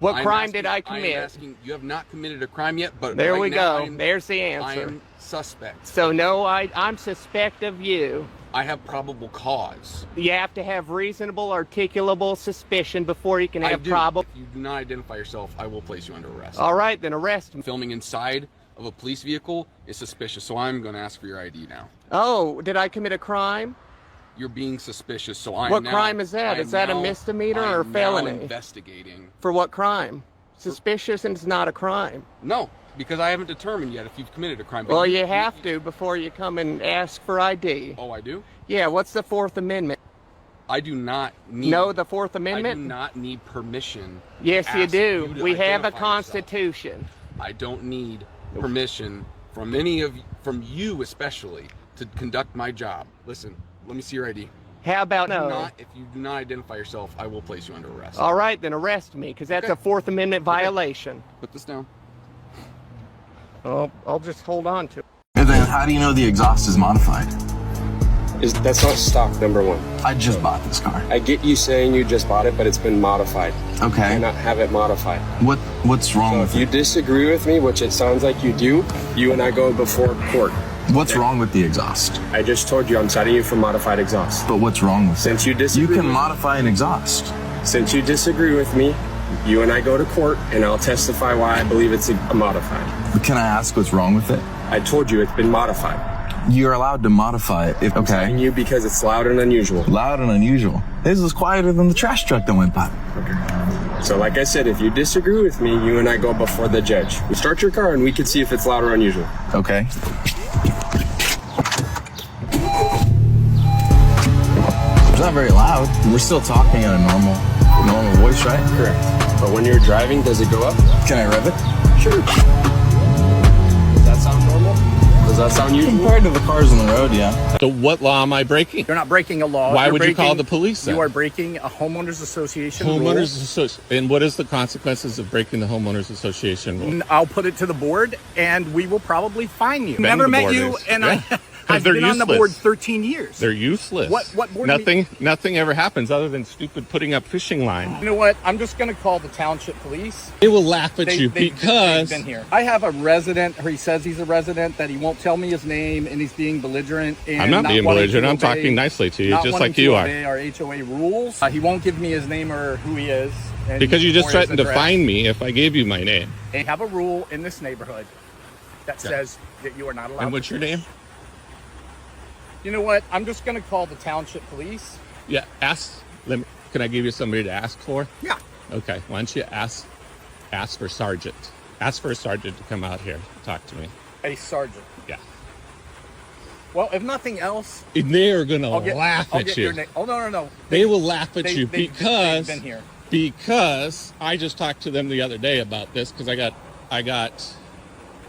What crime did I commit? I'm asking, you have not committed a crime yet, but there right we now go. There's the answer. I am suspect. So no, I'm suspect of you. I have probable cause. You have to have reasonable, articulable suspicion before you can have probable. If you do not identify yourself, I will place you under arrest. All right, then arrest me. Filming inside of a police vehicle is suspicious, so I'm going to ask for your ID now. Oh, did I commit a crime? You're being suspicious, so I'm What crime is that? Is that a misdemeanor or felony? I'm investigating. For what crime? Suspicious and it's not a crime. No, because I haven't determined yet if you've committed a crime. Well, you have to before you come and ask for ID. Oh, I do? Yeah, what's the Fourth Amendment? I do not need... No, the Fourth Amendment? I do not need permission. Yes, you do. We have a Constitution. I don't need permission from from you especially, to conduct my job. Listen, let me see your ID. How about no? If you do not identify yourself, I will place you under arrest. All right, then arrest me, because that's a Fourth Amendment violation. Put this down. Oh, I'll just hold on to it. And then how do you know the exhaust is modified? That's not stock, number one. I just bought this car. I get you saying you just bought it, but it's been modified. Okay. I cannot have it modified. What's wrong So with if you it? disagree with me, which it sounds like you do, you and I go before court. What's wrong with the exhaust? I just told you I'm citing you for modified exhaust. But what's wrong with it? Since you disagree, You can modify an exhaust. Since you disagree with me, you and I go to court, and I'll testify why I believe it's a modified. But can I ask what's wrong with it? I told you it's been modified. You're allowed to modify it. I'm citing you because it's loud and unusual. Loud and unusual. This is quieter than the trash truck that went by. Okay. So like I said, if you disagree with me, you and I go before the judge. We start your car and we can see if it's loud or unusual. Okay. It's not very loud. We're still talking in a normal voice, right? Correct. But when you're driving, does it go up? Can I rev it? Sure. Does that sound normal? Does that sound usual? Compared to the cars on the road, yeah. So what law am I breaking? You're not breaking a law. Why would you call the police then? You are breaking a homeowners association rule. Homeowners association. And what is the consequences of breaking the homeowners association rule? I'll put it to the board, and we will probably fine you. Never met you, and I've been on the board 13 years. They're useless. What board? Nothing ever happens other than stupid putting up fishing line. You know what? I'm just going to call the township police. They will laugh at you because they've been here. I have a resident, or he says he's a resident, that he won't tell me his name, and he's being belligerent. And I'm not being belligerent. I'm talking nicely to you, just like you are. Our HOA rules. He won't give me his name or who he is. Because you just threatened to fine me if I gave you my name. They have a rule in this neighborhood that says that you are not allowed. And what's your name? You know what? I'm just going to call the township police. Yeah, can I give you somebody to ask for? Yeah. Okay, why don't you ask for Sergeant. Ask for a sergeant to come out here and talk to me. A sergeant? Yeah. Well, if nothing else... They are going to laugh at you. Oh, no. They will laugh at you because... They've been here. Because I just talked to them the other day about this because I got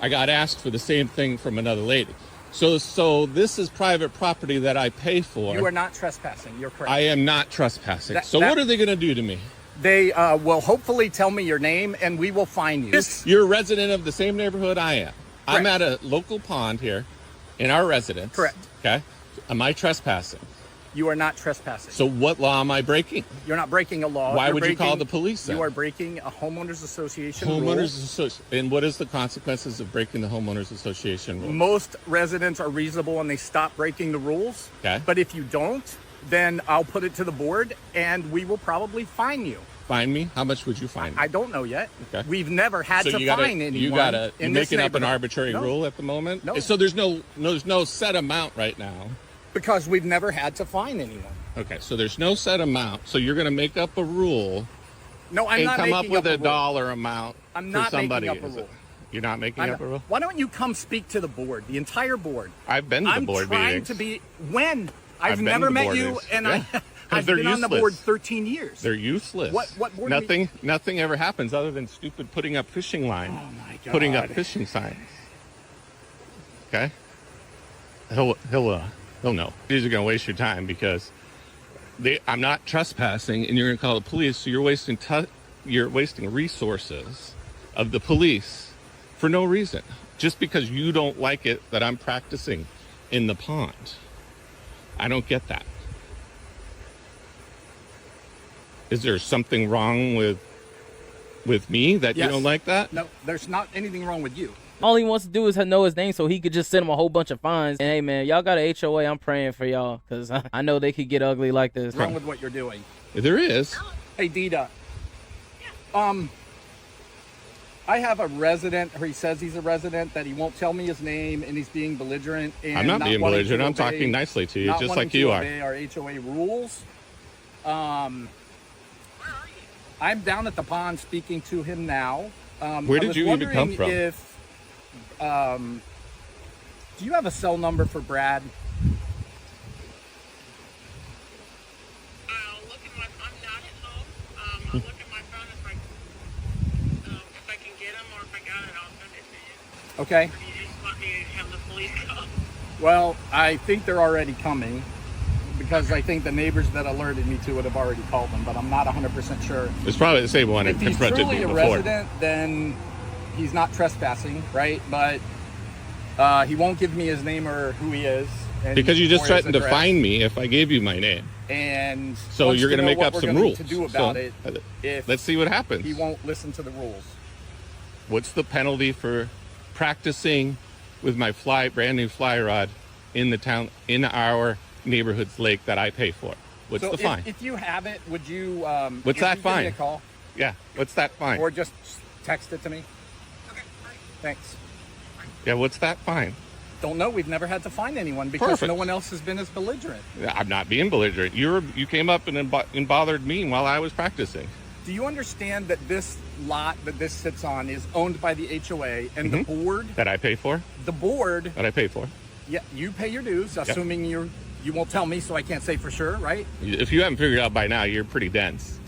asked for the same thing from another lady. So this is private property that I pay for. You are not trespassing. You're correct. I am not trespassing. What are they going to do to me? They will hopefully tell me your name, and we will fine you. You're a resident of the same neighborhood I am. Correct. I'm at a local pond here in our residence. Correct. Okay. Am I trespassing? You are not trespassing. So what law am I breaking? You're not breaking a law. Why would you call the police then? You are breaking a homeowners association rule. And what is the consequences of breaking the homeowners association rule? Most residents are reasonable and they stop breaking the rules. Okay. But if you don't, then I'll put it to the board and we will probably fine you. Fine me? How much would you fine me? I don't know yet. Okay. We've never had to fine anyone. You're making up an arbitrary rule at the moment? No. So there's no set amount right now. Because we've never had to fine anyone. Okay, so there's no set amount. So you're going to make up a rule. No, I'm not making up a rule. And come up with a dollar amount I'm not for somebody. making up a rule. You're not making up a rule? Why don't you come speak to the board, the entire board? I've been to the board meetings. I'm trying to be... When? I've never met you, and I've been on the board 13 years. They're useless. What board? Nothing ever happens other than stupid putting up fishing line. Oh my God. Putting up fishing signs. Okay? He'll know. These are going to waste your time because I'm not trespassing, and you're going to call the police. So you're wasting resources of the police for no reason, just because you don't like it that I'm practicing in the pond. I don't get that. Is there something wrong with with me that Yes. you don't like that? No, there's not anything wrong with you. All he wants to do is know his name so he could just send him a whole bunch of fines. And hey, man, y'all got an HOA. I'm praying for y'all because I know they could get ugly like this. What's wrong with what you're doing? There is. Hey, Dita. I have a resident, or he says he's a resident, that he won't tell me his name, and he's being belligerent. And I'm not being wanting belligerent. to I'm obey- talking nicely to you, not just wanting like to you are. obey our HOA rules. I'm down at the pond speaking to him now. Where I did was you even come wondering from? If, do you have a cell number for Brad? I'll look at my. I'm not at home. I'll look at my phone if I can get him, or if I got it, I'll send it to you. Okay. Or do you just want me to have the police come? Well, I think they're already coming because I think the neighbors that alerted me to it have already called them, but I'm not 100% sure. It's probably the same one that If he's confronted truly me a before. resident, then he's not trespassing, right? But he won't give me his name or who he is. And Because you just or his threatened to address. fine me if I gave you my name. And So wants you're to going to know make what up we're some going rules. to do about So, it if let's see what happens. he won't listen to the rules. What's the penalty for practicing with my brand new fly rod in the town, in our neighborhood's lake that I pay for? What's So the fine? If you have it, would you? What's that give me fine? a call Yeah, what's that fine? or just text it to me. Okay, great. Thanks. Yeah, what's that fine? Don't know. We've never had to find anyone because Perfect. no one else has been as belligerent. I'm not being belligerent. You came up and bothered me while I was practicing. Do you understand that this lot that this sits on is owned by the HOA and the board? That I pay for? The board, That I pay for? yeah, you pay your dues, assuming you won't tell me, so I can't say for sure, right? If you haven't figured it out by now, you're pretty dense.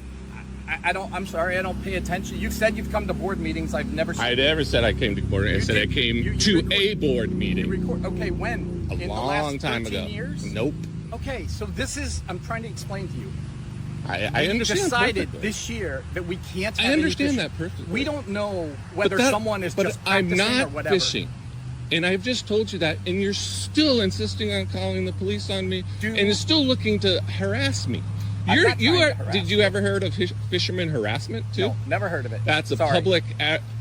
I'm sorry, I don't pay attention. You've said you've come to board meetings. I've never seen I never said I came to board. I said I came you to record- a board you meeting. record. Okay, when? A In long the last time 13 ago. years? Nope. Okay, so this is, I'm trying to explain to you. I We understand decided perfectly. this year that we can't have I any understand fishing. that perfectly. We don't know whether But that- someone is but just I'm practicing not or whatever. fishing. And I've just told you that, and you're still insisting on calling the police on me, Dude. and is still looking to harass me. I'm not trying to harass Did you ever heard of fisherman harassment too? No, never heard of it. That's a Sorry. public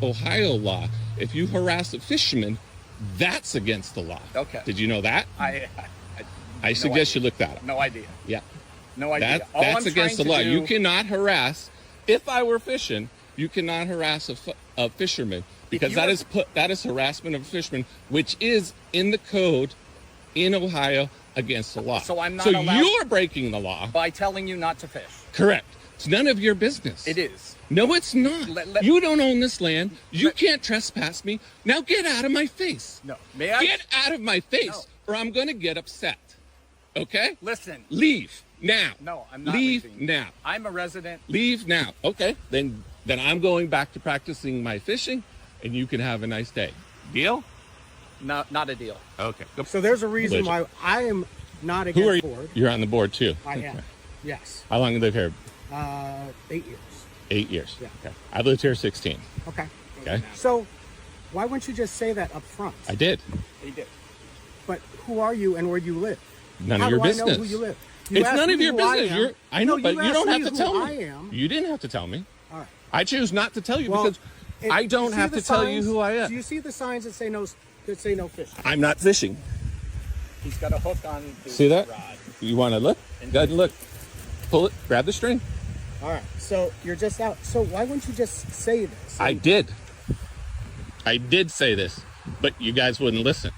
Ohio law. If you harass a fisherman, that's against the law. Okay. Did you know that? I I suggest you look that up. no idea. Yeah. No idea. That, All that's I'm against the trying law. to You do- cannot harass. If I were fishing, you cannot harass a fisherman because you that is harassment of a fisherman, which is in the code in Ohio against the law. So I'm not So allowed- you're breaking the law. by telling you not to fish. Correct. It's none of your business. It is. No, it's not. You don't own this land. You Let- can't trespass me. Now get out of my face. No. May I? Get out of my face, No. or I'm going to get upset. Okay? Listen. Leave now. No, I'm not Leave leaving. now. I'm a resident. Leave now. Okay. Then I'm going back to practicing my fishing, and you can have a nice day. Deal? Not a deal. Okay. So there's a reason Religion. why I am not Who are against you? board. You're on the board too. I Okay. am. Yes. How long have you lived here? 8 years. 8 years. Yeah. Okay. I've lived here 16. Okay. Okay. So why wouldn't you just say that up front? I did. He did. But who are you and where do you live? None How of your do business. I know who you live? You It's asked none of me your who I business. am. I know, No, but you don't asked have to me tell who me. I am. You didn't have to tell me. All right. I choose not to tell you Well, because I you don't see have the to tell you signs? who I am. Do you see the signs that say no fishing? I'm not fishing. He's got a hook on his See that? rod. You want to look? Go ahead and look. Pull it. Grab the string. All right. So you're just out. So why wouldn't you just say this? I did. I did say this, but you guys wouldn't listen.